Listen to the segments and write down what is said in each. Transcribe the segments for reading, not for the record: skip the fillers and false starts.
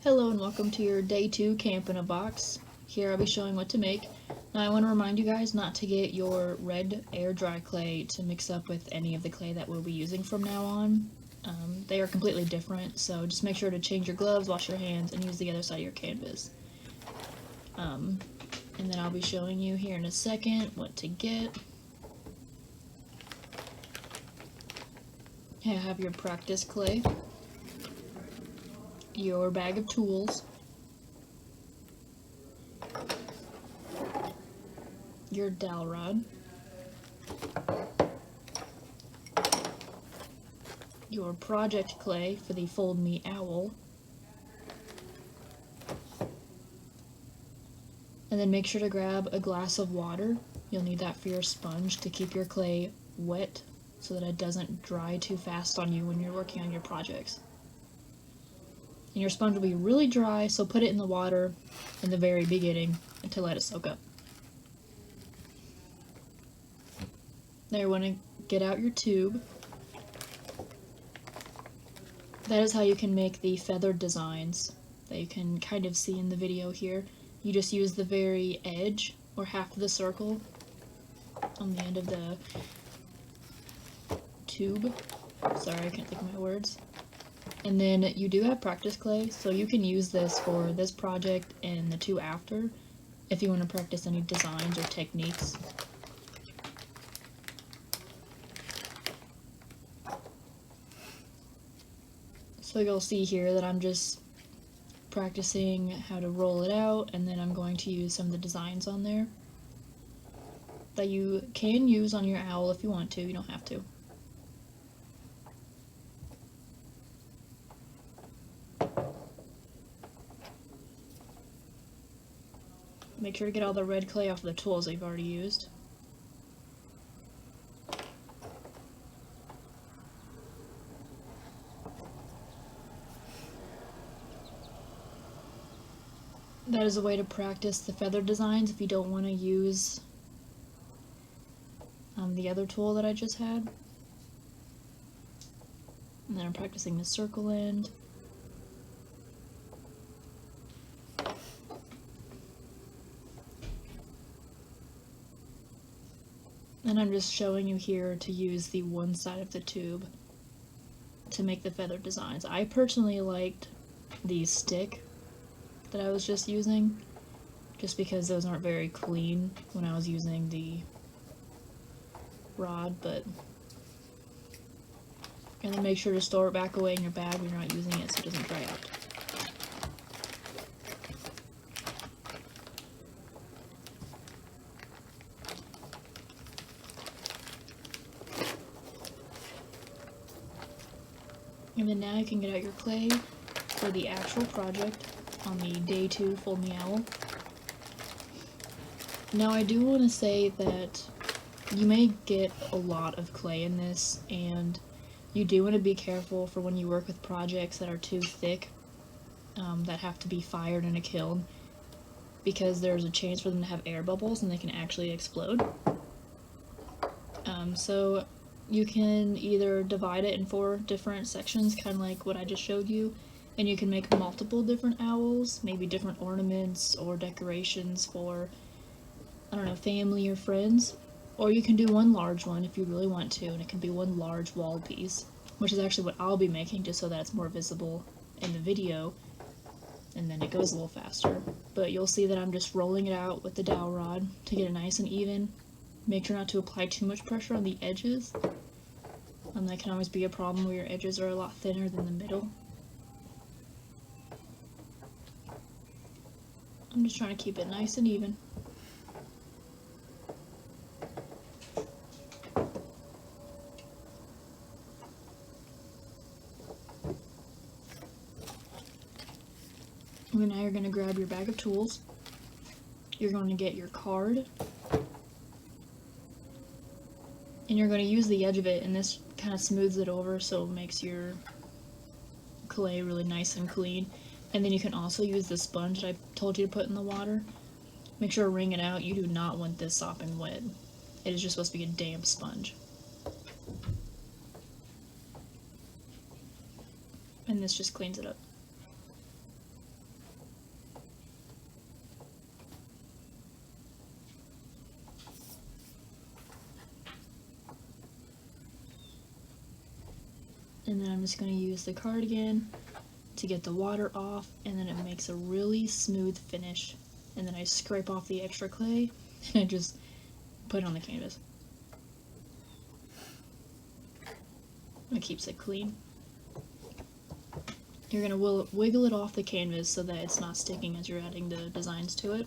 Hello and welcome to your day 2 camp in a box. Here I'll be showing what to make. Now I want to remind you guys not to get your red air dry clay to mix up with any of the clay that we'll be using from now on. They are completely different, so just make sure to change your gloves, wash your hands, and use the other side of your canvas. And then I'll be showing you here in a second what to get. Here I have your practice clay, your bag of tools, your dowel rod, your project clay for the Fold Me Owl, and then make sure to grab a glass of water. You'll need that for your sponge to keep your clay wet so that it doesn't dry too fast on you when you're working on your projects. And your sponge will be really dry, so put it in the water in the very beginning to let it soak up. Now you want to get out your tube. That is how you can make the feathered designs that you can kind of see in the video here. You just use the very edge, or half of the circle, on the end of the tube. Sorry, I can't think of my words. And then you do have practice clay, so you can use this for this project and the two after, if you want to practice any designs or techniques. So you'll see here that I'm just practicing how to roll it out, and then I'm going to use some of the designs on there that you can use on your owl if you want to. You don't have to. Make sure to get all the red clay off of the tools that you've already used. That is a way to practice the feather designs if you don't want to use the other tool that I just had. And then I'm practicing the circle end. And I'm just showing you here to use the one side of the tube to make the feather designs. I personally liked the stick that I was just using, just because those aren't very clean when I was using the rod, but and then make sure to store it back away in your bag when you're not using it so it doesn't dry out. And then now you can get out your clay for the actual project on the day 2 Fold Me Owl. Now I do want to say that you may get a lot of clay in this, and you do want to be careful for when you work with projects that are too thick, that have to be fired in a kiln, because there's a chance for them to have air bubbles and they can actually explode. So you can either divide it in 4 different sections, kind of like what I just showed you, and you can make multiple different owls, maybe different ornaments or decorations for, I don't know, family or friends. Or you can do one large one if you really want to, and it can be one large wall piece, which is actually what I'll be making, just so that it's more visible in the video, and then it goes a little faster. But you'll see that I'm just rolling it out with the dowel rod to get it nice and even. Make sure not to apply too much pressure on the edges. That can always be a problem where your edges are a lot thinner than the middle. I'm just trying to keep it nice and even. And now you're going to grab your bag of tools. You're going to get your card. And you're going to use the edge of it, and this kind of smooths it over so it makes your clay really nice and clean. And then you can also use the sponge that I told you to put in the water. Make sure to wring it out. You do not want this sopping wet. It is just supposed to be a damp sponge. And this just cleans it up. And then I'm just going to use the cardigan to get the water off, and then it makes a really smooth finish. And then I scrape off the extra clay and I just put it on the canvas. It keeps it clean. You're going to wiggle it off the canvas so that it's not sticking as you're adding the designs to it.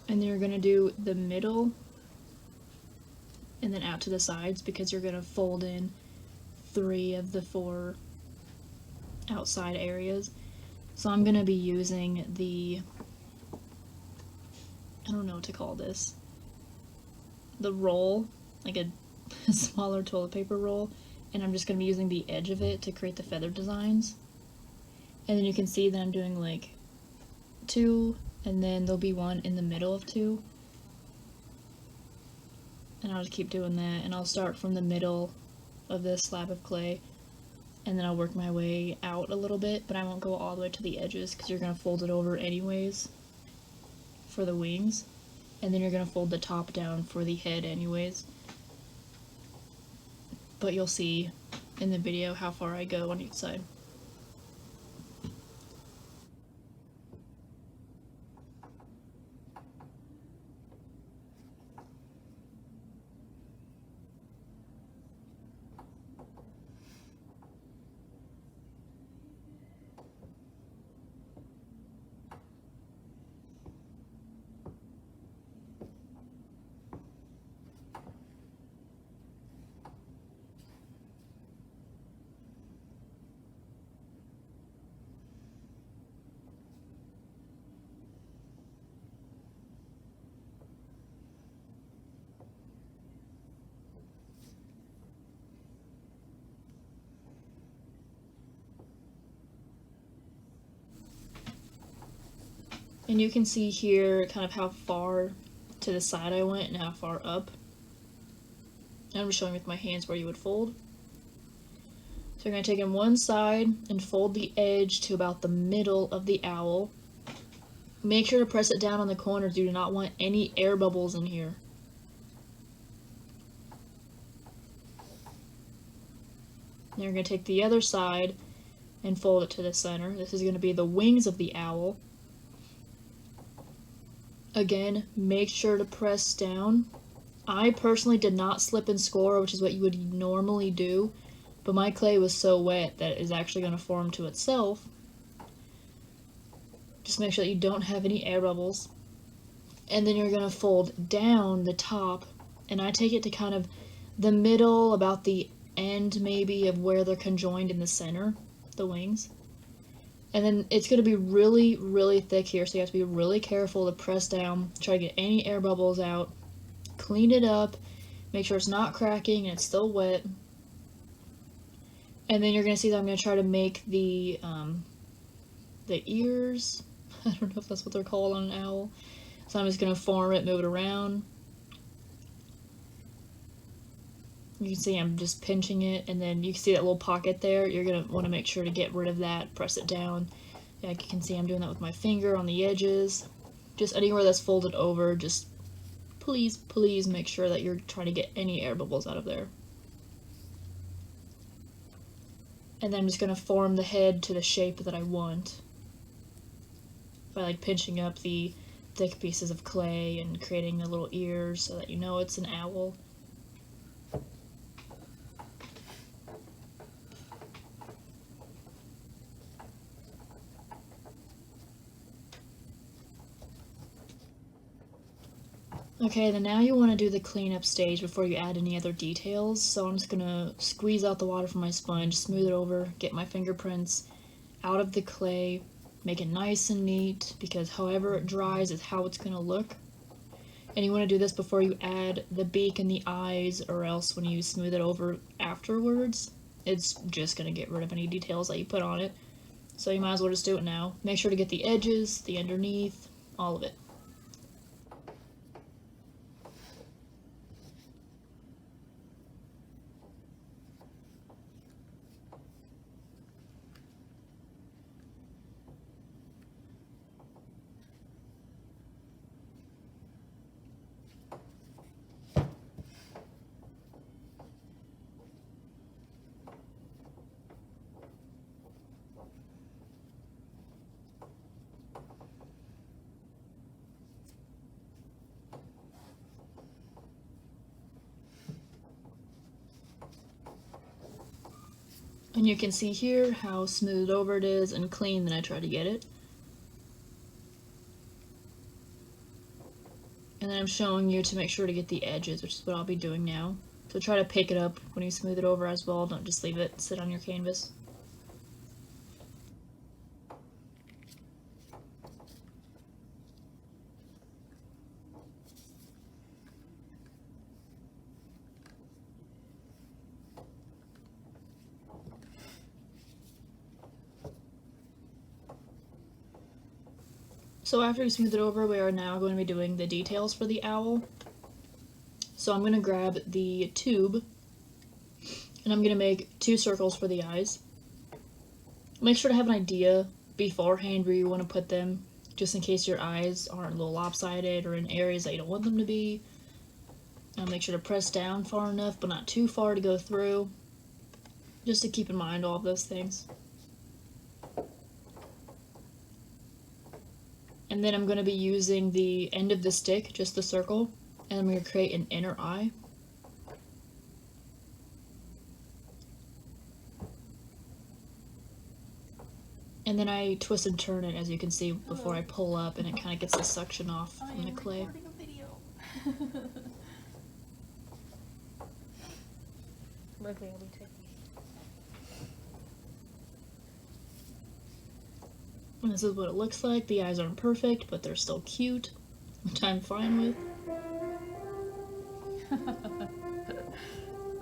And then you're going to do the middle and then out to the sides, because you're going to fold in 3 of the 4 outside areas. So I'm going to be using the, I don't know what to call this, the roll, like a smaller toilet paper roll, and I'm just going to be using the edge of it to create the feather designs. And then you can see that I'm doing like 2, and then there'll be 1 in the middle of 2. And I'll just keep doing that, and I'll start from the middle of this slab of clay, and then I'll work my way out a little bit, but I won't go all the way to the edges because you're going to fold it over anyways for the wings, and then you're going to fold the top down for the head anyways. But you'll see in the video how far I go on each side. And you can see here kind of how far to the side I went and how far up. And I'm just showing with my hands where you would fold. So you're going to take in one side and fold the edge to about the middle of the owl. Make sure to press it down on the corners. You do not want any air bubbles in here. Then you're going to take the other side and fold it to the center. This is going to be the wings of the owl. Again, make sure to press down. I personally did not slip and score, which is what you would normally do, but my clay was so wet that it is actually going to form to itself. Just make sure that you don't have any air bubbles. And then you're going to fold down the top, and I take it to kind of the middle, about the end maybe of where they're conjoined in the center, the wings. And then it's going to be really, really thick here, so you have to be really careful to press down, try to get any air bubbles out, clean it up, make sure it's not cracking and it's still wet. And then you're going to see that I'm going to try to make the ears. I don't know if that's what they're called on an owl. So I'm just going to form it, move it around. You can see I'm just pinching it, and then you can see that little pocket there. You're going to want to make sure to get rid of that, press it down. Like you can see I'm doing that with my finger on the edges. Just anywhere that's folded over, just please, please make sure that you're trying to get any air bubbles out of there. And then I'm just going to form the head to the shape that I want by like pinching up the thick pieces of clay and creating the little ears so that you know it's an owl. Okay, then now you want to do the cleanup stage before you add any other details. So I'm just going to squeeze out the water from my sponge, smooth it over, get my fingerprints out of the clay, make it nice and neat, because however it dries is how it's going to look. And you want to do this before you add the beak and the eyes, or else when you smooth it over afterwards, it's just going to get rid of any details that you put on it. So you might as well just do it now. Make sure to get the edges, the underneath, all of it. And you can see here how smoothed over it is and clean that I try to get it. And then I'm showing you to make sure to get the edges, which is what I'll be doing now. So try to pick it up when you smooth it over as well. Don't just leave it sit on your canvas. So after you smooth it over, we are now going to be doing the details for the owl. So I'm going to grab the tube, and I'm going to make 2 circles for the eyes. Make sure to have an idea beforehand where you want to put them, just in case your eyes aren't a little lopsided or in areas that you don't want them to be. Make sure to press down far enough, but not too far to go through, just to keep in mind all of those things. And then I'm going to be using the end of the stick, just the circle, and I'm going to create an inner eye. And then I twist and turn it, as you can see, before I pull up, and it kind of gets the suction off from the clay. I'm recording a video. Luckily, I'll be taking. And this is what it looks like. The eyes aren't perfect, but they're still cute, which I'm fine with.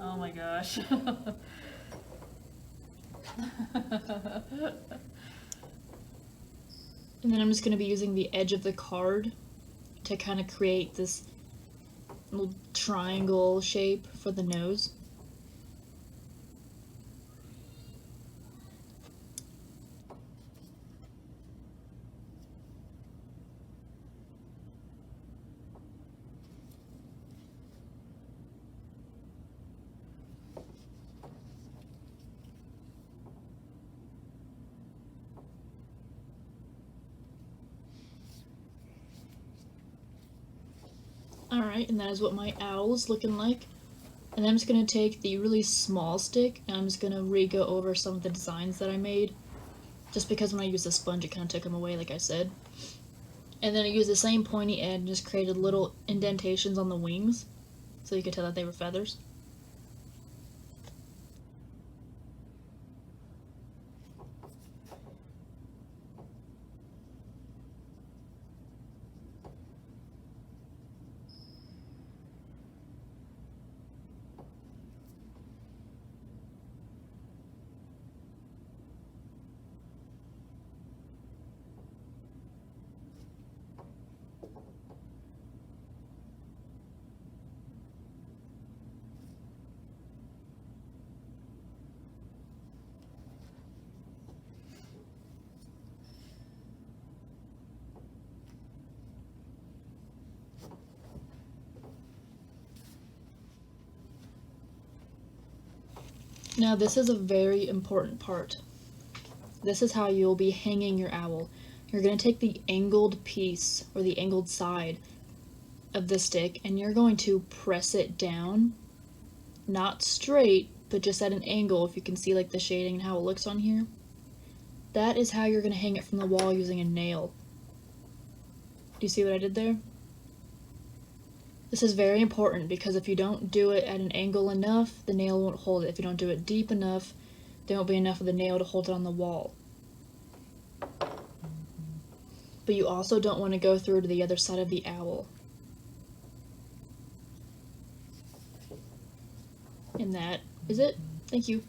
Oh my gosh. And then I'm just going to be using the edge of the card to kind of create this little triangle shape for the nose. Alright, and that is what my owl is looking like. And then I'm just going to take the really small stick, and I'm just going to re-go over some of the designs that I made. Just because when I used the sponge, it kind of took them away, like I said. And then I used the same pointy end and just created little indentations on the wings, so you could tell that they were feathers. Now this is a very important part. This is how you'll be hanging your owl. You're going to take the angled piece, or the angled side of the stick, and you're going to press it down. Not straight, but just at an angle, if you can see like the shading and how it looks on here. That is how you're going to hang it from the wall using a nail. Do you see what I did there? This is very important because if you don't do it at an angle enough, the nail won't hold it. If you don't do it deep enough, there won't be enough of the nail to hold it on the wall. But you also don't want to go through to the other side of the owl. And that is it. Thank you.